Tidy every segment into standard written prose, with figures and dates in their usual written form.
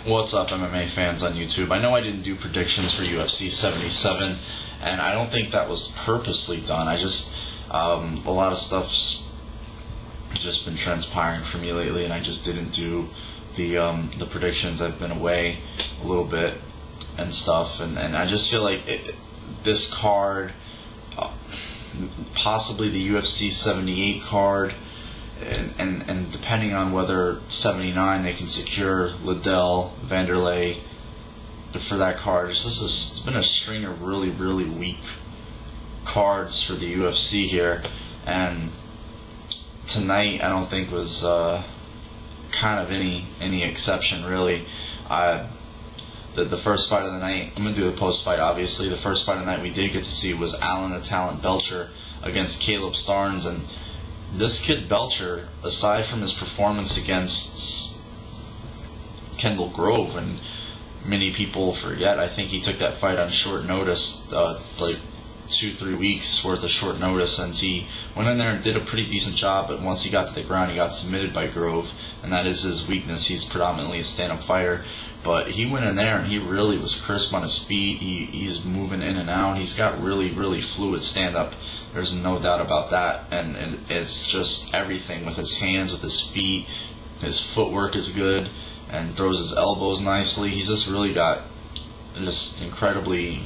What's up, MMA fans on YouTube? I know I didn't do predictions for UFC 77, and I don't think that was purposely done. I just, a lot of stuff's just been transpiring for me lately, and I just didn't do the predictions. I've been away a little bit and stuff, and I just feel like this card, possibly the UFC 78 card, and depending on whether 79 they can secure Liddell, Vanderlei for that card. It's been a string of really weak cards for the UFC here, and tonight I don't think was kind of any exception really. The first fight of the night, I'm going to do the post-fight obviously. The first fight of the night we did get to see was Alan the Talent Belcher against Caleb Starnes, and this kid Belcher, aside from his performance against Kendall Grove, and many people forget, I think he took that fight on short notice, like 2-3 weeks worth of short notice, and he went in there and did a pretty decent job, but once he got to the ground he got submitted by Grove, and that is his weakness. He's predominantly a stand-up fighter, but he went in there and he really was crisp on his feet. He's moving in and out. He's got really fluid stand-up. There's no doubt about that, and it's just everything with his hands, with his feet. His footwork is good and throws his elbows nicely. He's just really got just incredibly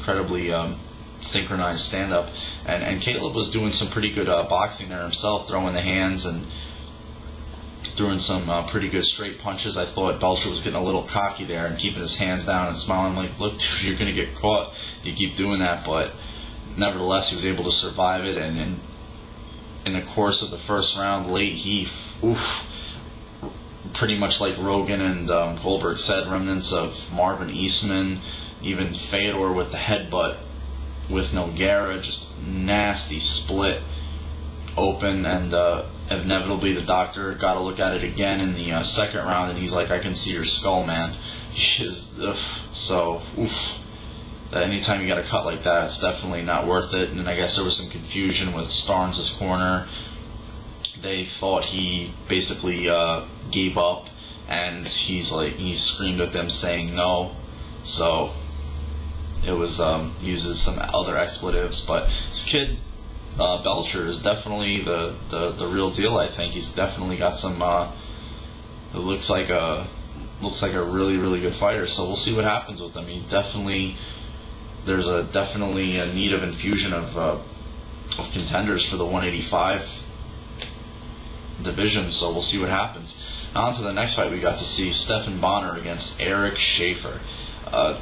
synchronized stand-up, and Caleb was doing some pretty good boxing there himself, throwing the hands and throwing some pretty good straight punches. I thought Belcher was getting a little cocky there and keeping his hands down and smiling like, look dude, you're gonna get caught, you keep doing that, but nevertheless he was able to survive it, and in the course of the first round late, he pretty much like Rogan and Goldberg said, remnants of Marvin Eastman, even Fedor with the headbutt with Nogueira, just nasty split open, and inevitably the doctor got to look at it again in the second round, and he's like, I can see your skull, man. That anytime you got a cut like that, it's definitely not worth it. And I guess there was some confusion with Starnes' corner. They thought he basically gave up, and he screamed at them saying no. So it was uses some other expletives, but this kid Belcher is definitely the real deal. I think he's definitely got some. It looks like a really good fighter. So we'll see what happens with him. He definitely. There's definitely a need of infusion of contenders for the 185 division, so we'll see what happens. Now on to the next fight. We got to see Stephan Bonnar against Eric Schaefer.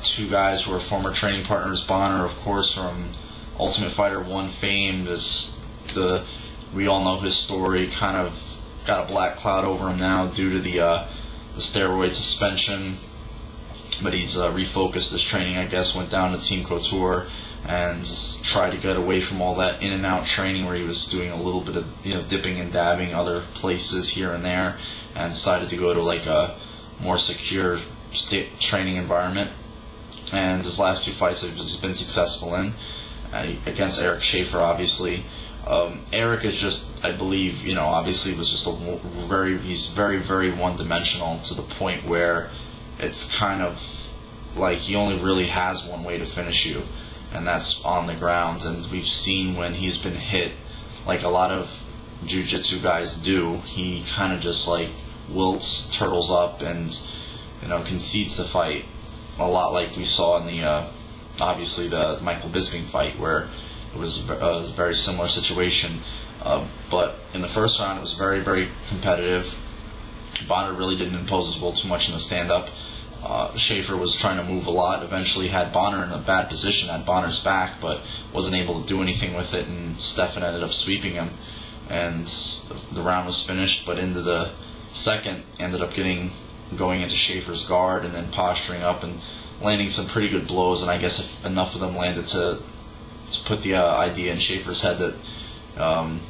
Two guys who are former training partners. Bonnar, of course, from Ultimate Fighter 1 fame, we all know his story, kind of got a black cloud over him now due to the steroid suspension. But he's refocused his training, I guess, went down to Team Couture and tried to get away from all that in and out training where he was doing a little bit of dipping and dabbing other places here and there, and decided to go to like a more secure training environment. And his last two fights have just been successful in against Eric Schaefer, obviously. Eric is just, I believe, obviously was just he's very one-dimensional to the point where it's kind of like he only really has one way to finish you, and that's on the ground. And we've seen when he's been hit, like a lot of jiu-jitsu guys do, he kind of just like wilts, turtles up, and concedes the fight, a lot like we saw in the obviously the Michael Bisping fight, where it was a very similar situation. But in the first round it was very competitive. Bonnar really didn't impose his will too much in the stand-up. Schaefer was trying to move a lot, eventually had Bonnar in a bad position, had Bonner's back, but wasn't able to do anything with it, and Stephan ended up sweeping him, and the round was finished. But into the second, ended up going into Schaefer's guard and then posturing up and landing some pretty good blows, and I guess enough of them landed to put the idea in Schaefer's head that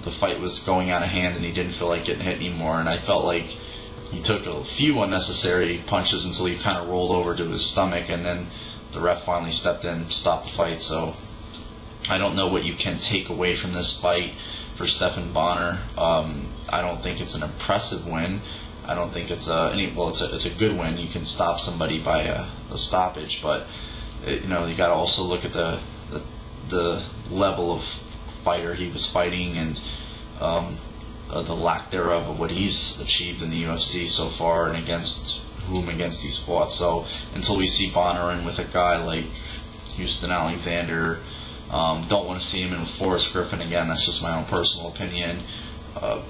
the fight was going out of hand and he didn't feel like getting hit anymore. And I felt like he took a few unnecessary punches until he kind of rolled over to his stomach, and then the ref finally stepped in, stopped the fight. So I don't know what you can take away from this fight for Stephan Bonnar. I don't think it's an impressive win. I don't think it's it's a good win. You can stop somebody by a stoppage, but you got to also look at the level of fighter he was fighting, and the lack thereof of what he's achieved in the UFC so far, and against he's fought. So until we see Bonner in with a guy like Houston Alexander, don't want to see him in with Forrest Griffin again. That's just my own personal opinion.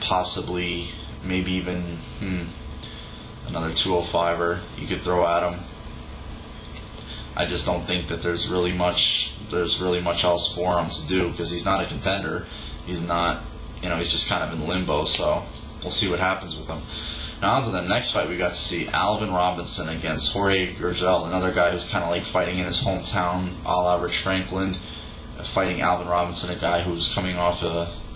Possibly, maybe even another 205er you could throw at him. I just don't think that there's really much else for him to do, because he's not a contender. He's not, he's just kind of in limbo. So we'll see what happens with him. Now on to the next fight. We got to see Alvin Robinson against Jorge Gurgel, another guy who's kind of like fighting in his hometown, a la Rich Franklin, fighting Alvin Robinson, a guy who's coming off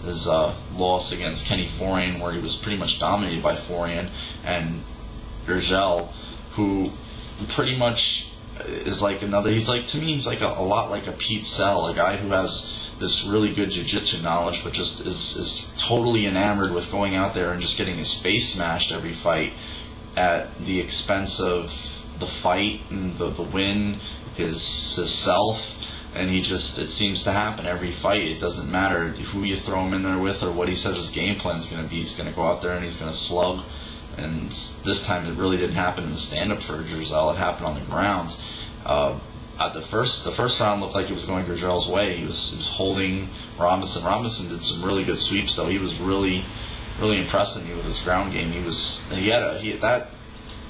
his loss against Kenny Florian, where he was pretty much dominated by Florian, and Gurgel, who pretty much is like another, he's like, to me, he's like a lot like a Pete Sell, a guy who has this really good jiu-jitsu knowledge, but just is totally enamored with going out there and just getting his face smashed every fight at the expense of the fight and the win, his self. And it seems to happen every fight. It doesn't matter who you throw him in there with or what he says his game plan is going to be. He's going to go out there and he's going to slug. And this time it really didn't happen in the stand-up for Gurgel. It happened on the ground. The first round looked like it was going Gurgel's way. He was holding Robinson. Robinson did some really good sweeps, though. He was really impressing me with his ground game. That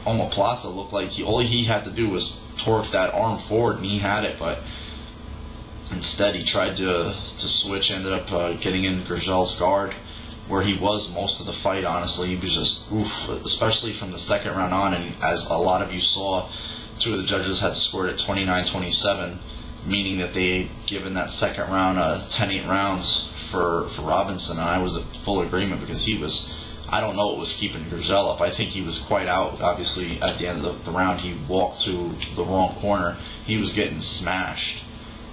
omoplata looked like all he had to do was torque that arm forward, and he had it. But instead, he tried to switch. Ended up getting in Gurgel's guard, where he was most of the fight. Honestly, he was just especially from the second round on. And as a lot of you saw, two of the judges had scored at 29-27, meaning that they had given that second round 10-8 rounds for Robinson, and I was in full agreement, because I don't know what was keeping Gurgel up. I think he was quite out. Obviously, at the end of the round, he walked to the wrong corner. He was getting smashed,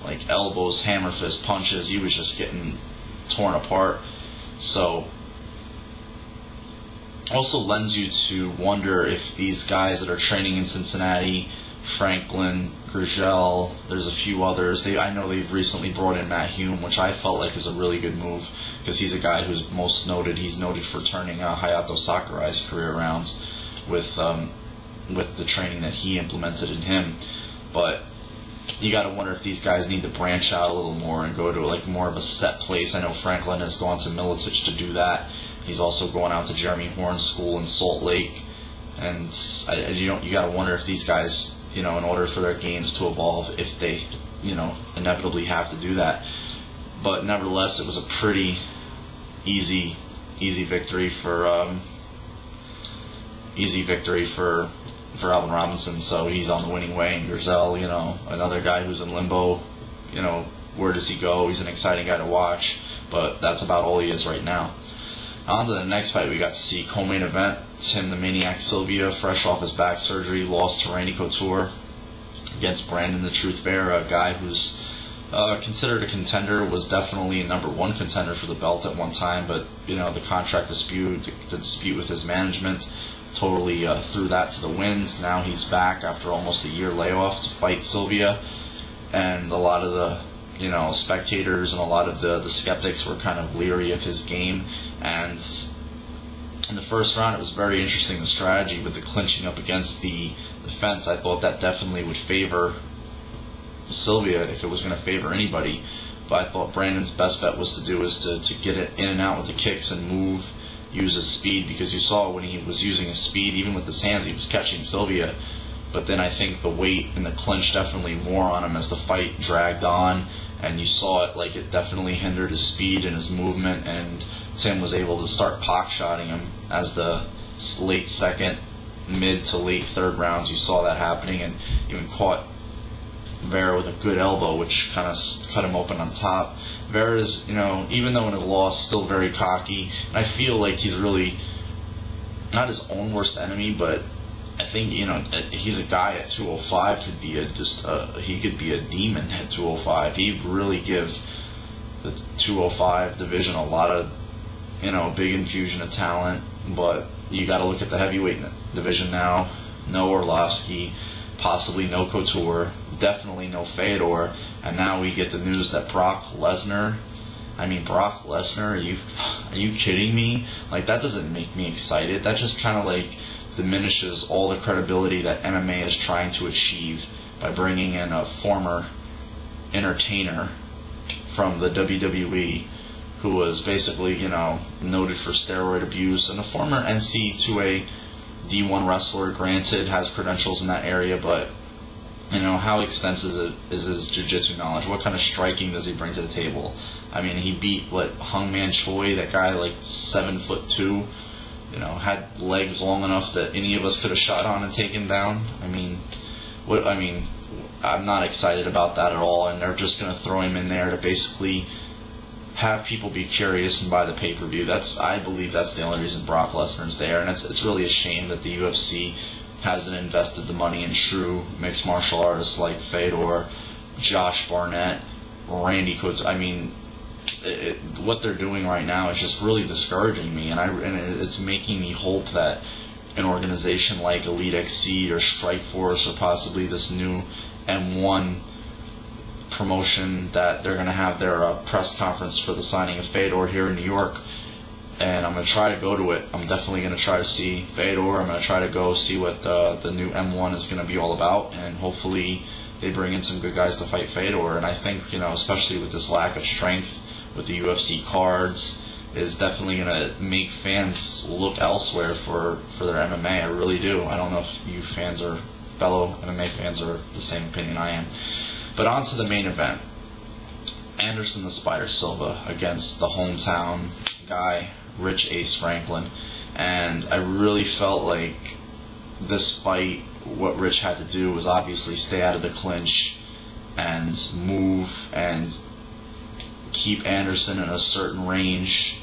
like elbows, hammer fist punches. He was just getting torn apart. So also lends you to wonder if these guys that are training in Cincinnati, Franklin, Gurgel, there's a few others. I know they've recently brought in Matt Hume, which I felt like is a really good move, because he's a guy who's most noted. He's noted for turning Hayato Sakurai's career around with the training that he implemented in him. But you got to wonder if these guys need to branch out a little more and go to like more of a set place. I know Franklin has gone to Miletich to do that. He's also going out to Jeremy Horn's school in Salt Lake, and you got to wonder if these guys, in order for their games to evolve, if they, inevitably have to do that. But nevertheless, it was a pretty easy victory for Alvin Robinson. So he's on the winning way. And Gurgel, another guy who's in limbo. Where does he go? He's an exciting guy to watch, but that's about all he is right now. On to the next fight. We got to see co-main event. Tim the Maniac Sylvia, fresh off his back surgery, lost to Randy Couture against Brandon the Truth Bear, a guy who's considered a contender, was definitely a #1 contender for the belt at one time, but the contract dispute, the dispute with his management, totally threw that to the winds. Now he's back after almost a year layoff to fight Sylvia, and a lot of the spectators and a lot of the skeptics were kind of leery of his game. And in the first round, it was very interesting, the strategy with the clinching up against the fence. I thought that definitely would favor Sylvia if it was going to favor anybody. But I thought Brandon's best bet was to get it in and out with the kicks and use his speed, because you saw when he was using his speed, even with his hands, he was catching Sylvia. But then I think the weight and the clinch definitely wore on him as the fight dragged on, and you saw it like it definitely hindered his speed and his movement, and Tim was able to start pock-shotting him as the late second, mid to late third rounds. You saw that happening, and even caught Vera with a good elbow, which kind of cut him open on top. Vera's, even though in his loss, still very cocky, and I feel like he's really not his own worst enemy, but I think he's a guy at 205 he could be a demon at 205. He'd really give the 205 division a lot of big infusion of talent, but you got to look at the heavyweight division now. No Orlovsky, possibly no Couture, definitely no Fedor, and now we get the news that Brock Lesnar. I mean, Brock Lesnar, are you kidding me? Like, that doesn't make me excited. That just kind of like diminishes all the credibility that MMA is trying to achieve by bringing in a former entertainer from the WWE who was basically, noted for steroid abuse, and a former NCAA D1 wrestler, granted, has credentials in that area, but how extensive is his jiu-jitsu knowledge? What kind of striking does he bring to the table? I mean, he beat Hungman Choi, that guy, like 7'2", had legs long enough that any of us could have shot on and taken down. I'm not excited about that at all, and they're just going to throw him in there to basically have people be curious and buy the pay-per-view. I believe that's the only reason Brock Lesnar's there, and it's really a shame that the UFC hasn't invested the money in true mixed martial artists like Fedor, Josh Barnett, Randy Couture. I mean, what they're doing right now is just really discouraging me, and it's making me hope that an organization like Elite XC or Strikeforce or possibly this new M1 promotion, that they're going to have their press conference for the signing of Fedor here in New York, and I'm going to try to go to it. I'm definitely going to try to see Fedor. I'm going to try to go see what the new M1 is going to be all about, and hopefully they bring in some good guys to fight Fedor. And I think, especially with this lack of strength with the UFC cards, is definitely going to make fans look elsewhere for their MMA. I really do. I don't know if you fans or fellow MMA fans are the same opinion I am. But on to the main event. Anderson the Spider Silva against the hometown guy, Rich Ace Franklin. And I really felt like this fight, what Rich had to do was obviously stay out of the clinch and move and keep Anderson in a certain range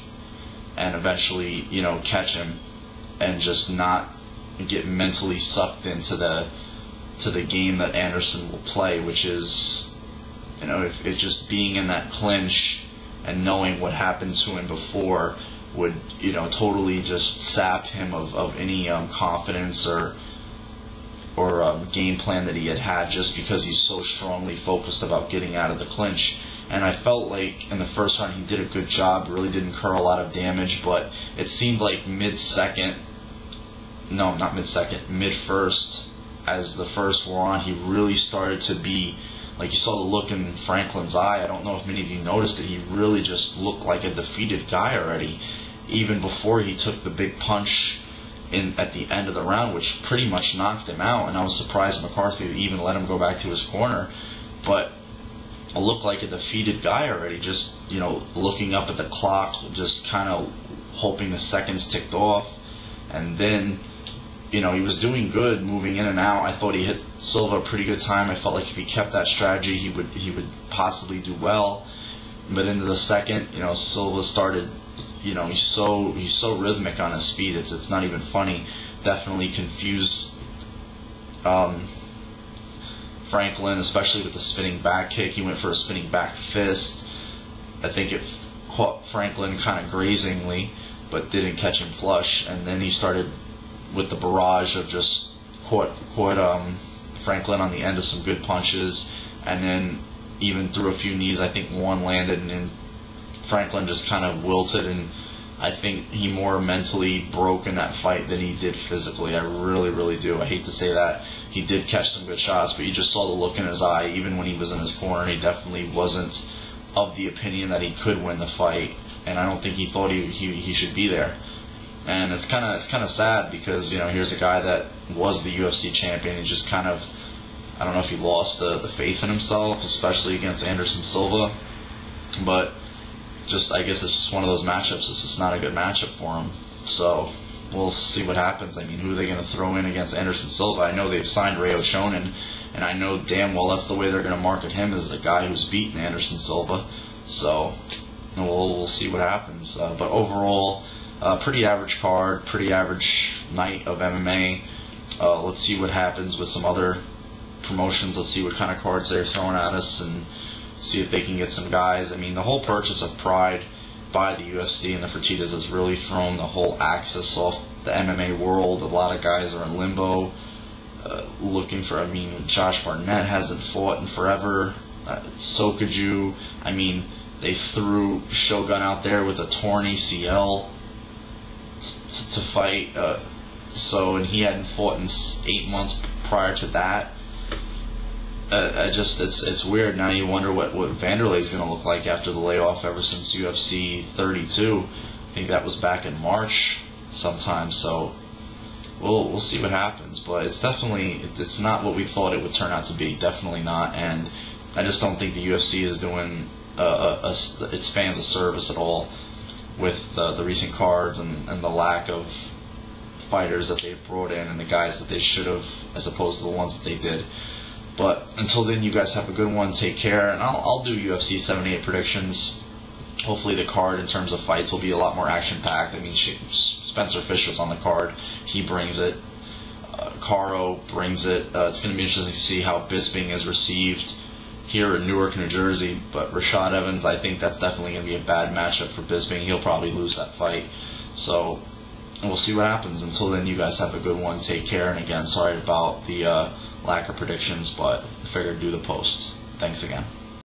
and eventually, catch him, and just not get mentally sucked into the game that Anderson will play, which is, if it's just being in that clinch and knowing what happened to him before would, totally just sap him of any confidence or game plan that he had just because he's so strongly focused about getting out of the clinch. And I felt like in the first round he did a good job, really didn't incur a lot of damage, but it seemed like mid-first, as the first wore on, he really started to be, like, you saw the look in Franklin's eye. I don't know if many of you noticed it. He really just looked like a defeated guy already, even before he took the big punch at the end of the round, which pretty much knocked him out. And I was surprised McCarthy even let him go back to his corner. But it looked like a defeated guy already, just, looking up at the clock, just kind of hoping the seconds ticked off. And then, he was doing good moving in and out. I thought he hit Silva a pretty good time. I felt like if he kept that strategy, he would possibly do well. But into the second, Silva started, he's so rhythmic on his feet. It's not even funny. Definitely confused Franklin, especially with the spinning back kick. He went for a spinning back fist. I think it caught Franklin kind of grazingly, but didn't catch him flush. And then he started with the barrage of just caught Franklin on the end of some good punches, and then even threw a few knees. I think one landed, and then Franklin just kind of wilted, and I think he more mentally broke in that fight than he did physically. I really, really do. I hate to say that. He did catch some good shots, but you just saw the look in his eye. Even when he was in his corner, he definitely wasn't of the opinion that he could win the fight, and I don't think he thought he should be there. And it's kind of sad because, here's a guy that was the UFC champion. He just kind of, I don't know if he lost the faith in himself, especially against Anderson Silva. But just, I guess it's just one of those matchups. It's just not a good matchup for him. So we'll see what happens. I mean, who are they going to throw in against Anderson Silva? I know they've signed Ryo Shonen, and I know damn well that's the way they're going to market him, as a guy who's beaten Anderson Silva. So we'll see what happens. But overall, pretty average card, pretty average night of MMA. Let's see what happens with some other promotions. Let's see what kind of cards they're throwing at us and see if they can get some guys. I mean, the whole purchase of Pride by the UFC and the Fertittas has really thrown the whole axis off the MMA world. A lot of guys are in limbo, looking for. I mean, Josh Barnett hasn't fought in forever. So could you. I mean, they threw Shogun out there with a torn ACL to fight. And he hadn't fought in 8 months prior to that. It's weird. Now you wonder what Vanderlei's going to look like after the layoff ever since UFC 32. I think that was back in March sometime. So we'll see what happens. But it's not what we thought it would turn out to be. Definitely not. And I just don't think the UFC is doing its fans a service at all with the recent cards and the lack of fighters that they've brought in and the guys that they should have, as opposed to the ones that they did. But until then, you guys have a good one. Take care. And I'll do UFC 78 predictions. Hopefully the card in terms of fights will be a lot more action-packed. I mean, Spencer Fisher's on the card. He brings it. Caro brings it. It's going to be interesting to see how Bisping is received here in Newark, New Jersey. But Rashad Evans, I think that's definitely going to be a bad matchup for Bisping. He'll probably lose that fight. So we'll see what happens. Until then, you guys have a good one. Take care. And again, sorry about the lack of predictions, but I figured do the post. Thanks again.